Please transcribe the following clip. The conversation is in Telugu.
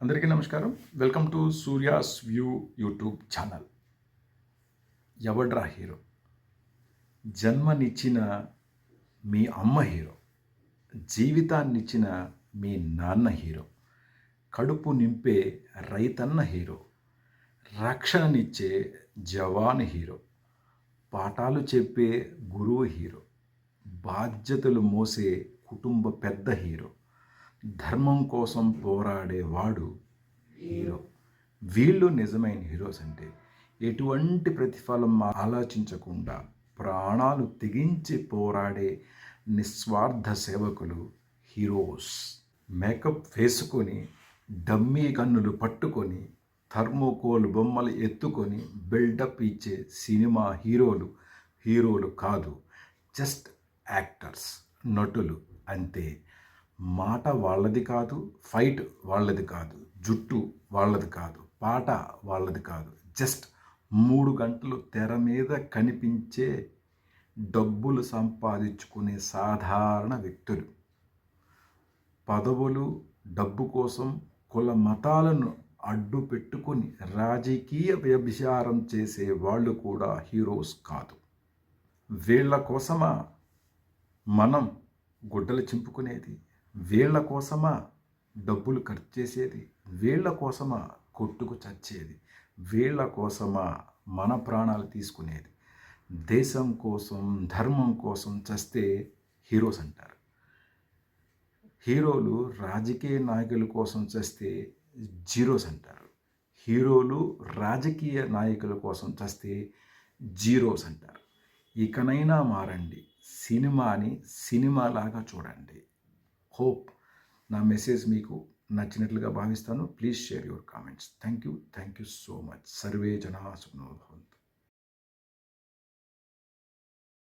అందరికీ నమస్కారం. Welcome to Surya's view YouTube channel. ఎవడ్రా హీరో? జన్మనిచ్చిన మీ అమ్మ హీరో, జీవితాన్నిచ్చిన మీ నాన్న హీరో, కడుపు నింపే రైతన్న హీరో, రక్షణనిచ్చే జవాన్ హీరో, పాఠాలు చెప్పే గురువు హీరో, బాధ్యతలు మోసే కుటుంబ పెద్ద హీరో, ధర్మం కోసం పోరాడేవాడు హీరో. వీళ్ళు నిజమైన హీరోస్. అంటే ఎటువంటి ప్రతిఫలం ఆలోచించకుండా ప్రాణాలు తెగించి పోరాడే నిస్వార్థ సేవకులు హీరోస్. మేకప్ వేసుకొని, డమ్మీ గన్నులు పట్టుకొని, థర్మోకోల్ బొమ్మలు ఎత్తుకొని బిల్డప్ ఇచ్చే సినిమా హీరోలు కాదు, జస్ట్ యాక్టర్స్, నటులు అంతే. మాట వాళ్ళది కాదు, ఫైట్ వాళ్ళది కాదు, జుట్టు వాళ్ళది కాదు, పాట వాళ్ళది కాదు. జస్ట్ 3 గంటలు తెర మీద కనిపించే డబ్బులు సంపాదించుకునే సాధారణ వ్యక్తులు. పదవులు, డబ్బు కోసం కుల మతాలను అడ్డు పెట్టుకొని రాజకీయ వ్యభిచారం చేసే వాళ్ళు కూడా హీరోస్ కాదు. వీళ్ళ కోసమా మనం గుడ్డలు చింపుకునేది? వీళ్ళ కోసమా డబ్బులు ఖర్చు చేసేది? వీళ్ళ కోసమా కొట్టుకు చచ్చేది? వీళ్ళ కోసమా మన ప్రాణాలు తీసుకునేది? దేశం కోసం, ధర్మం కోసం చస్తే హీరోస్ అంటారు. హీరోలు రాజకీయ నాయకుల కోసం చస్తే జీరోస్ అంటారు. హీరోలు రాజకీయ నాయకుల కోసం చస్తే జీరోస్ అంటారు. ఇకనైనా మారండి. సినిమాని సినిమాలాగా చూడండి. హోప్ నా మెసేజ్ మీకు నచ్చినట్లుగా భావిస్తాను. Please share your comments. Thank you so much. Survey జనా సుఖినో భవంతు.